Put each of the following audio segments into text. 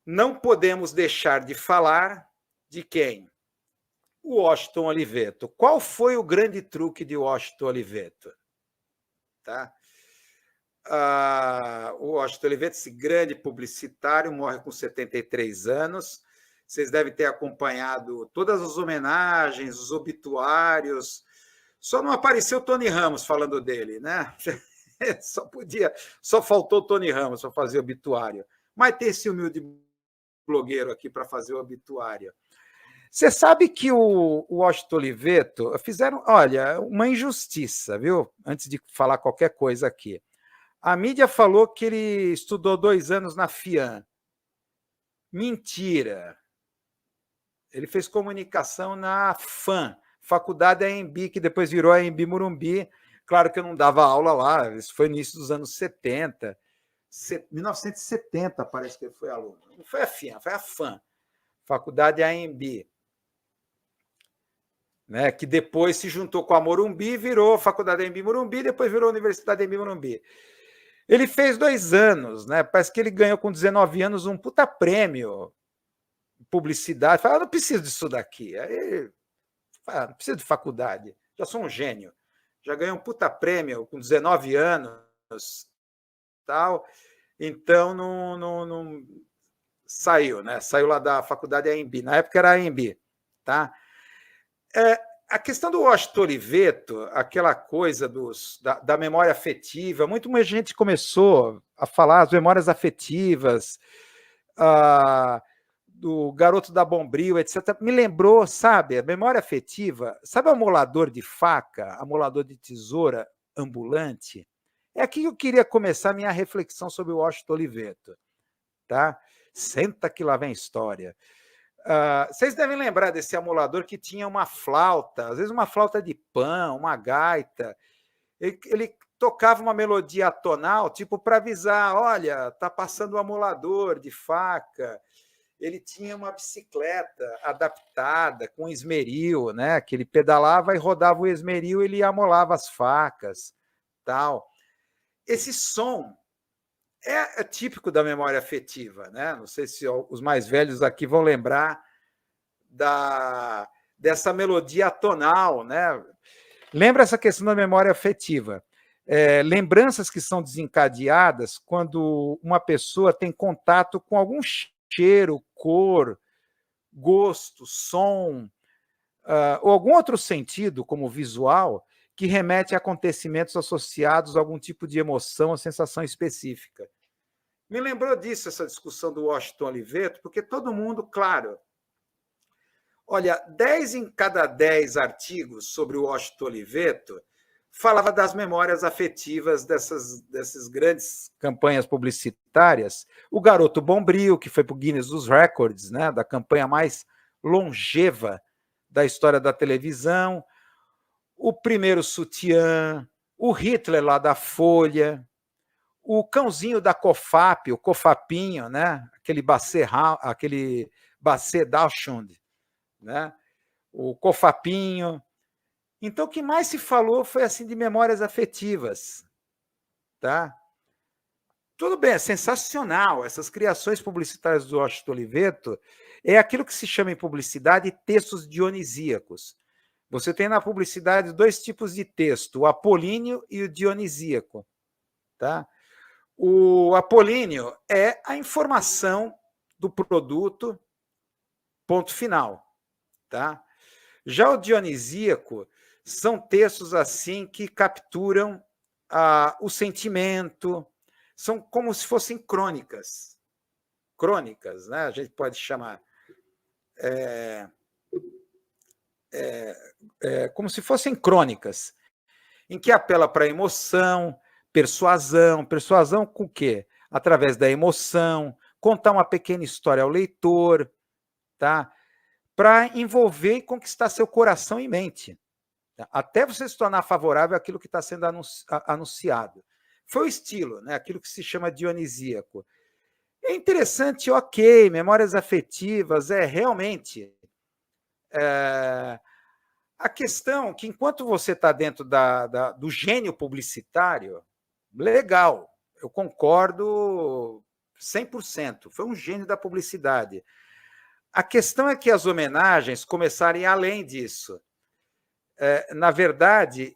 não podemos deixar de falar de quem? O Washington Oliveto. Qual foi o grande truque de Washington Oliveto? Tá? O Washington Oliveto, esse grande publicitário, morre com 73 anos. Vocês devem ter acompanhado todas as homenagens, os obituários. Só não apareceu Tony Ramos falando dele, né? Só faltou Tony Ramos para fazer obituário. Mas tem esse humilde blogueiro aqui para fazer o obituário. Você sabe que o Washington Oliveto fizeram, olha, uma injustiça, viu? Antes de falar qualquer coisa aqui. A mídia falou que ele estudou 2 anos na FIAM. Mentira. Ele fez comunicação na FAM, Faculdade AMB, que depois virou AMB Morumbi. Claro que eu não dava aula lá, isso foi no início dos anos 70. 1970, parece que ele foi aluno. Não foi a FIAM, foi a FAM, Faculdade AMB. Né, que depois se juntou com a Morumbi, virou Faculdade AMB Morumbi, depois virou Universidade AMB Morumbi. Ele fez 2 anos, né? Parece que ele ganhou com 19 anos um puta prêmio em publicidade. Fala, não preciso disso daqui. Aí, não preciso de faculdade, já sou um gênio. Já ganhei um puta prêmio com 19 anos, tal. Então não saiu, né? Saiu lá da faculdade AMB. Na época era AMB, tá? A questão do Washington Oliveto, aquela coisa da memória afetiva, muito mais gente começou a falar as memórias afetivas, do garoto da Bombril, etc. Me lembrou, sabe, a memória afetiva, sabe o amolador de faca, amolador de tesoura ambulante? É aqui que eu queria começar a minha reflexão sobre o Washington Oliveto. Tá? Senta que lá vem história. Vocês devem lembrar desse amolador que tinha uma flauta, às vezes uma flauta de pan, uma gaita. Ele tocava uma melodia atonal, tipo para avisar, olha, está passando um amolador de faca. Ele tinha uma bicicleta adaptada com esmeril, né? Que ele pedalava e rodava o esmeril, ele amolava as facas, tal. Esse som é típico da memória afetiva, né? Não sei se os mais velhos aqui vão lembrar dessa melodia atonal, né? Lembra essa questão da memória afetiva? Lembranças que são desencadeadas quando uma pessoa tem contato com algum cheiro, cor, gosto, som, ou algum outro sentido, como visual, que remete a acontecimentos associados a algum tipo de emoção ou sensação específica. Me lembrou disso essa discussão do Washington Oliveto, porque todo mundo, claro, olha, 10 em cada 10 artigos sobre o Washington Oliveto falava das memórias afetivas dessas grandes campanhas publicitárias. O Garoto Bombril, que foi para o Guinness dos Records, né, da campanha mais longeva da história da televisão, o Primeiro Sutiã, o Hitler lá da Folha, o cãozinho da Cofap, o Cofapinho, né, aquele Basset Dachshund, né, o Cofapinho. Então, o que mais se falou foi assim de memórias afetivas, tá? Tudo bem, é sensacional. Essas criações publicitárias do Washington Oliveto é aquilo que se chama em publicidade textos dionisíacos. Você tem na publicidade 2 tipos de texto, o apolíneo e o dionisíaco, tá? O apolíneo é a informação do produto, ponto final, tá? Já o dionisíaco são textos assim que capturam o sentimento, são como se fossem crônicas. Crônicas, né? A gente pode chamar. Como se fossem crônicas, em que apela para a emoção, persuasão com o quê? Através da emoção, contar uma pequena história ao leitor, tá? Para envolver e conquistar seu coração e mente, até você se tornar favorável àquilo que está sendo anunciado. Foi o estilo, né? Aquilo que se chama dionisíaco. É interessante, ok, memórias afetivas, realmente. A questão que, enquanto você está dentro do gênio publicitário, legal, eu concordo 100%. Foi um gênio da publicidade. A questão é que as homenagens começaram a ir além disso. Na verdade,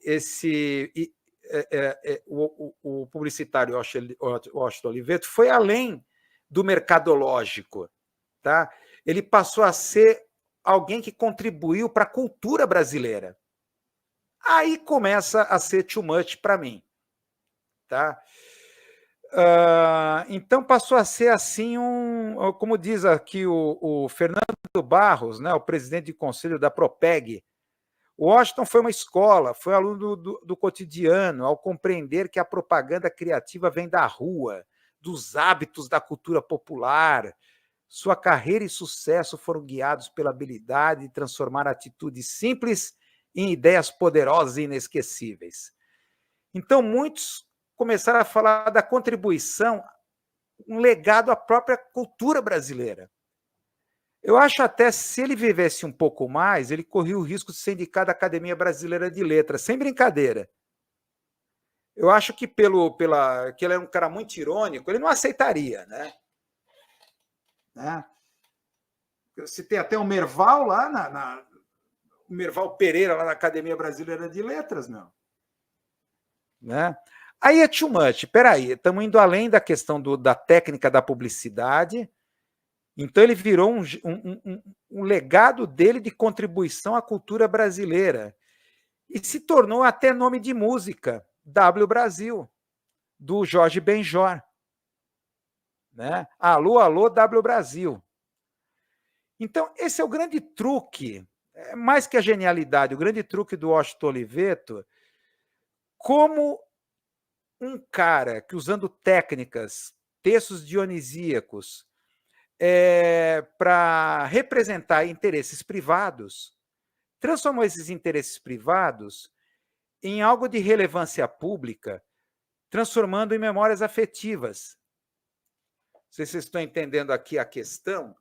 o publicitário Washington Oliveto foi além do mercadológico. Tá? Ele passou a ser alguém que contribuiu para a cultura brasileira. Aí começa a ser too much para mim. Tá? Então passou a ser assim como diz aqui o Fernando Barros, né, o presidente de conselho da Propeg. Washington foi uma escola, foi aluno do cotidiano, ao compreender que a propaganda criativa vem da rua, dos hábitos da cultura popular. Sua carreira e sucesso foram guiados pela habilidade de transformar atitudes simples em ideias poderosas e inesquecíveis. Então, muitos começaram a falar da contribuição, um legado à própria cultura brasileira. Eu acho até, se ele vivesse um pouco mais, ele corria o risco de ser indicado à Academia Brasileira de Letras, sem brincadeira. Eu acho que que ele era um cara muito irônico, ele não aceitaria, né? Se tem até o Merval lá, o Merval Pereira lá na Academia Brasileira de Letras, não. Né? Aí é too much. Peraí, estamos indo além da questão da técnica da publicidade. Então ele virou um legado dele de contribuição à cultura brasileira. E se tornou até nome de música, W Brasil, do Jorge Benjor. Né? Alô, alô, W Brasil. Então, esse é o grande truque, mais que a genialidade, o grande truque do Washington Oliveto, como um cara que, usando técnicas, textos dionisíacos, para representar interesses privados, transformou esses interesses privados em algo de relevância pública, transformando em memórias afetivas. Não sei se vocês estão entendendo aqui a questão.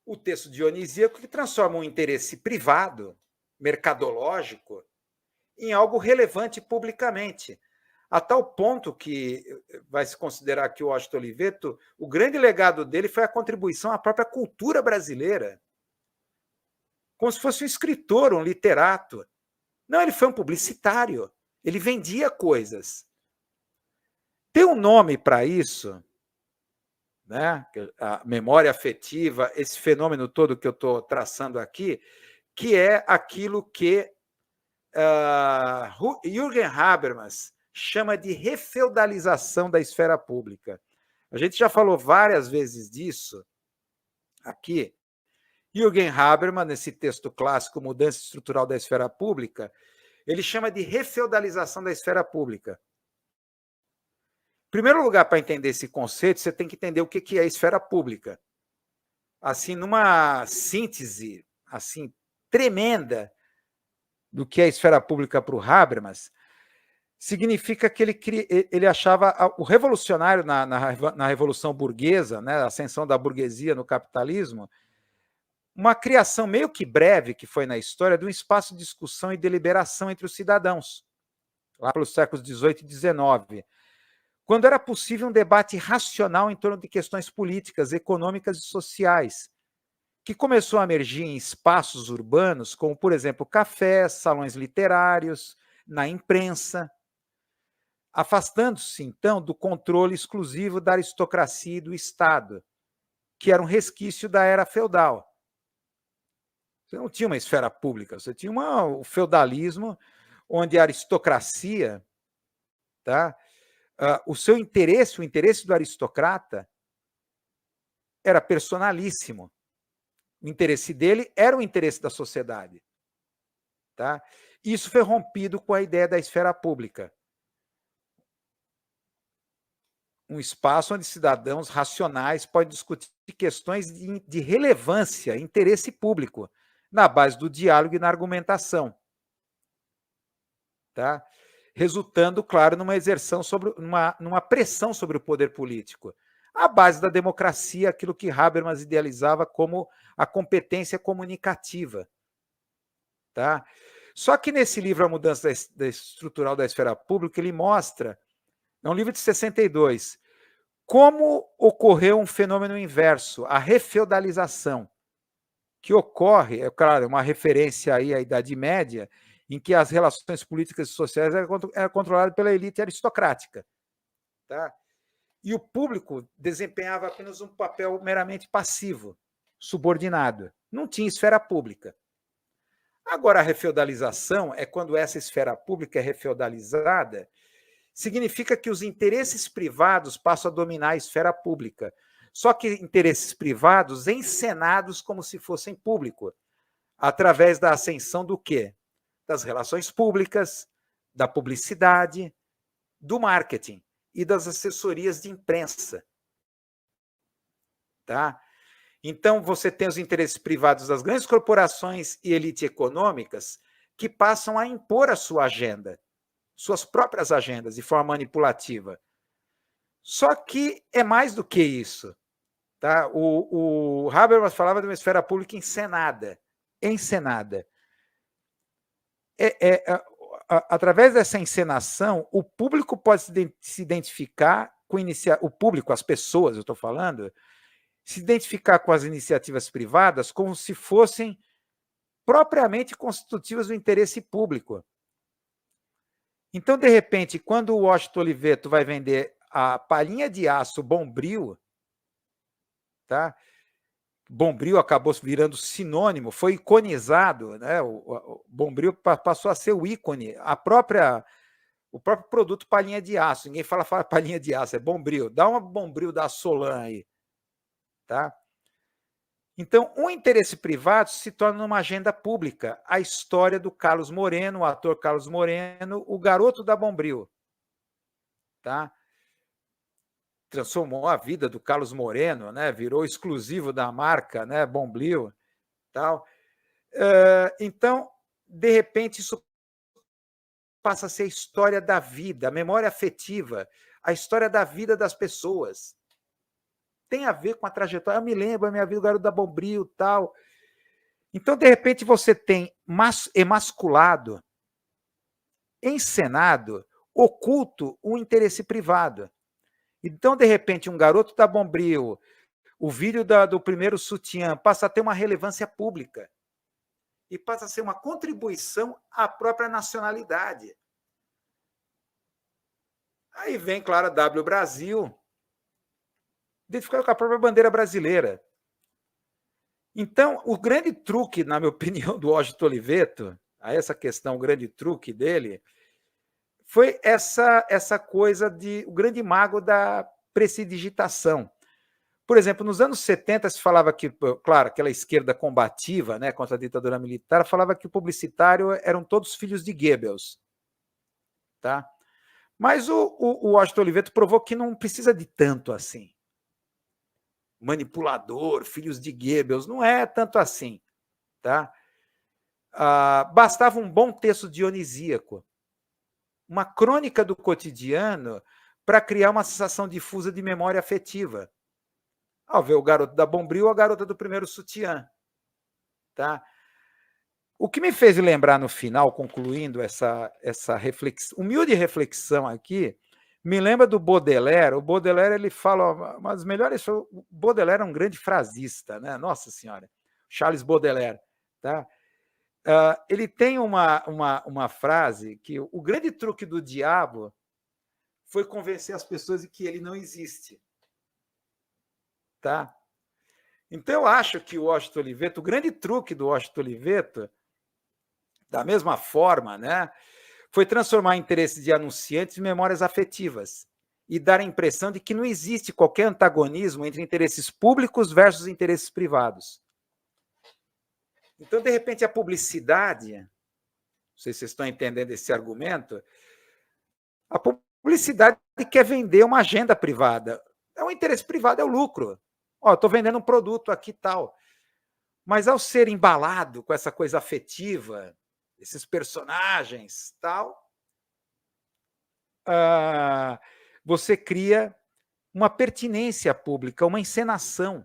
O texto dionisíaco que transforma um interesse privado, mercadológico, em algo relevante publicamente, a tal ponto que vai se considerar que o Washington Oliveto, o grande legado dele foi a contribuição à própria cultura brasileira, como se fosse um escritor, um literato. Não, ele foi um publicitário, ele vendia coisas. Tem um nome para isso, né? A memória afetiva, esse fenômeno todo que eu estou traçando aqui, que é aquilo que Jürgen Habermas chama de refeudalização da esfera pública. A gente já falou várias vezes disso aqui. Jürgen Habermas, nesse texto clássico, Mudança Estrutural da Esfera Pública, ele chama de refeudalização da esfera pública. Em primeiro lugar, para entender esse conceito, você tem que entender o que é a esfera pública. Assim, numa síntese assim tremenda do que é a esfera pública para o Habermas, significa que ele achava o revolucionário na Revolução Burguesa, né, a ascensão da burguesia no capitalismo, uma criação meio que breve, que foi na história, de um espaço de discussão e deliberação entre os cidadãos, lá pelos séculos XVIII e XIX, quando era possível um debate racional em torno de questões políticas, econômicas e sociais, que começou a emergir em espaços urbanos, como, por exemplo, cafés, salões literários, na imprensa, afastando-se, então, do controle exclusivo da aristocracia e do Estado, que era um resquício da era feudal. Você não tinha uma esfera pública, você tinha o feudalismo, onde a aristocracia, tá? O seu interesse, o interesse do aristocrata, era personalíssimo. O interesse dele era o interesse da sociedade. Tá? Isso foi rompido com a ideia da esfera pública. Um espaço onde cidadãos racionais podem discutir questões de relevância, interesse público, na base do diálogo e na argumentação. Tá? Resultando, claro, numa exerção numa pressão sobre o poder político. A base da democracia, aquilo que Habermas idealizava como a competência comunicativa. Tá? Só que nesse livro, A Mudança Estrutural da Esfera Pública, ele mostra, é um livro de 62, Como ocorreu um fenômeno inverso, a refeudalização, que ocorre, é claro, é uma referência aí à Idade Média, em que as relações políticas e sociais eram controladas pela elite aristocrática. Tá? E o público desempenhava apenas um papel meramente passivo, subordinado. Não tinha esfera pública. Agora, a refeudalização é quando essa esfera pública é refeudalizada, significa que os interesses privados passam a dominar a esfera pública. Só que interesses privados encenados como se fossem público, através da ascensão do quê? Das relações públicas, da publicidade, do marketing e das assessorias de imprensa. Tá? Então, você tem os interesses privados das grandes corporações e elite econômicas que passam a impor a sua agenda, suas próprias agendas, de forma manipulativa. Só que é mais do que isso. Tá? O Habermas falava de uma esfera pública encenada. Encenada. Através dessa encenação, o público pode se identificar com o público, as pessoas, eu estou falando, se identificar com as iniciativas privadas como se fossem propriamente constitutivas do interesse público. Então, de repente, quando o Washington Oliveto vai vender a palhinha de aço Bombril, tá? Bombril acabou virando sinônimo, foi iconizado, né? O Bombril passou a ser o ícone, o próprio produto palhinha de aço. Ninguém fala palhinha de aço, é Bombril. Dá uma Bombril da Solan aí, tá? Então, o interesse privado se torna uma agenda pública. A história do Carlos Moreno, o ator Carlos Moreno, o garoto da Bombril, tá? Transformou a vida do Carlos Moreno, né? Virou exclusivo da marca, né? Bombril, tal. Então, de repente, isso passa a ser a história da vida, a memória afetiva, a história da vida das pessoas. Tem a ver com a trajetória. Eu me lembro, a minha vida, o garoto da Bombril, tal. Então, de repente, você tem emasculado, encenado, oculto um interesse privado. Então, de repente, um garoto da Bombril, o vídeo do primeiro sutiã passa a ter uma relevância pública e passa a ser uma contribuição à própria nacionalidade. Aí vem, claro, a W Brasil, identificado com a própria bandeira brasileira. Então, o grande truque, na minha opinião, do Washington Oliveto, a essa questão, o grande truque dele, foi essa coisa de o grande mago da prestidigitação. Por exemplo, nos anos 70 se falava que, claro, aquela esquerda combativa, né, contra a ditadura militar, falava que o publicitário eram todos filhos de Goebbels. Tá? Mas o Washington Oliveto provou que não precisa de tanto assim. Manipulador, filhos de Goebbels, não é tanto assim. Tá? Bastava um bom texto dionisíaco, uma crônica do cotidiano para criar uma sensação difusa de memória afetiva. Ao ver o garoto da Bombril, a garota do primeiro sutiã. Tá? O que me fez lembrar no final, concluindo essa humilde reflexão aqui, me lembra do Baudelaire. O Baudelaire, ele fala, uma das melhores... O Baudelaire é um grande frasista, né? Nossa Senhora, Charles Baudelaire. Tá? Ele tem uma frase que o grande truque do diabo foi convencer as pessoas de que ele não existe. Tá? Então, eu acho que o Washington Oliveto, o grande truque do Washington Oliveto, da mesma forma, né, foi transformar interesses de anunciantes em memórias afetivas e dar a impressão de que não existe qualquer antagonismo entre interesses públicos versus interesses privados. Então, de repente, a publicidade, não sei se vocês estão entendendo esse argumento, a publicidade quer vender uma agenda privada. O interesse privado é o lucro. Estou vendendo um produto aqui e tal. Mas ao ser embalado com essa coisa afetiva, esses personagens tal, você cria uma pertinência pública, uma encenação,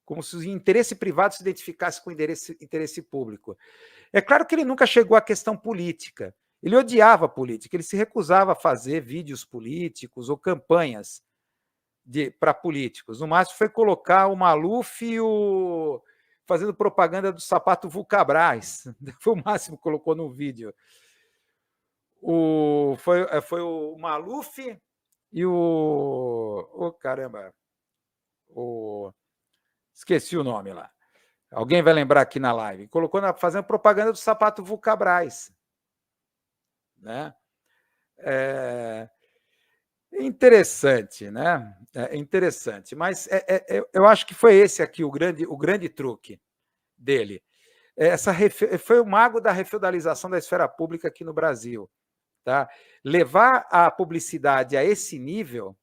como se o interesse privado se identificasse com o interesse público. É claro que ele nunca chegou à questão política. Ele odiava a política, ele se recusava a fazer vídeos políticos ou campanhas. para políticos. No máximo foi colocar o Maluf e fazendo propaganda do sapato Vulcabras. Foi o máximo que colocou no vídeo. Foi o Maluf e caramba, esqueci o nome lá. Alguém vai lembrar aqui na live. Colocou fazendo propaganda do sapato Vulcabras. Né? Interessante, né? Interessante, mas eu acho que foi esse aqui o grande truque dele. Foi o mago da refeudalização da esfera pública aqui no Brasil. Tá? Levar a publicidade a esse nível,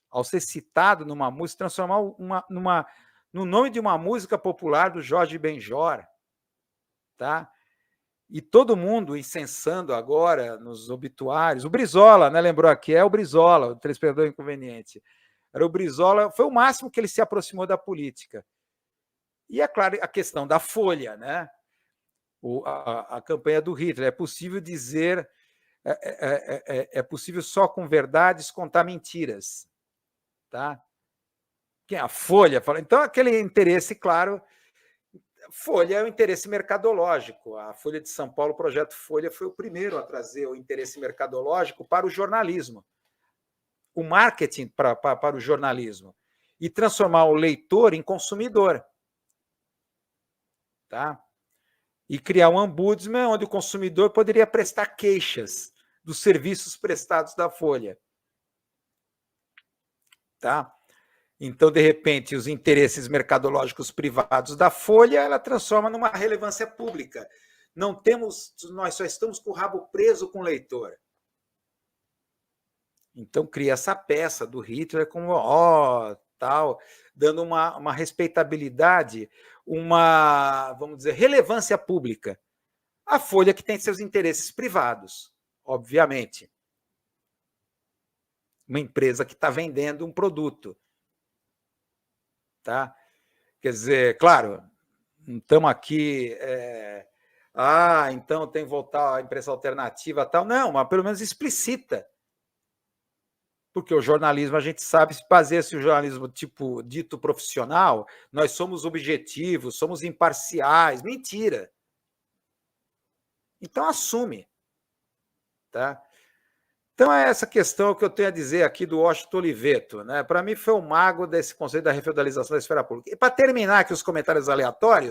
ao ser citado numa música, transformar no nome de uma música popular do Jorge Benjor, tá? E todo mundo incensando agora nos obituários. O Brizola, né, lembrou aqui, o Brizola, o telespectador inconveniente. Era o Brizola, foi o máximo que ele se aproximou da política. E, é claro, a questão da Folha, né? A campanha do Hitler. É possível dizer... É possível só com verdades contar mentiras. Tá? Quem a Folha fala. Então, aquele interesse, claro, Folha é o interesse mercadológico. A Folha de São Paulo, o projeto Folha, foi o primeiro a trazer o interesse mercadológico para o jornalismo, o marketing para o jornalismo, e transformar o leitor em consumidor. Tá? E criar um ombudsman onde o consumidor poderia prestar queixas dos serviços prestados da Folha. Tá? Então, de repente, os interesses mercadológicos privados da Folha, ela transforma numa relevância pública. Nós só estamos com o rabo preso com o leitor. Então, cria essa peça do Hitler como, tal, dando uma respeitabilidade, vamos dizer, relevância pública. A Folha que tem seus interesses privados, obviamente. Uma empresa que está vendendo um produto. Tá? Quer dizer, claro, não estamos aqui... então tem que voltar à imprensa alternativa tal. Não, mas pelo menos explicita. Porque o jornalismo, a gente sabe, se baseia-se o jornalismo tipo dito profissional, nós somos objetivos, somos imparciais. Mentira. Então assume. Tá? Então é essa questão que eu tenho a dizer aqui do Washington Oliveto. Né? Para mim foi o mago desse conceito da refeudalização da esfera pública. E para terminar aqui os comentários aleatórios,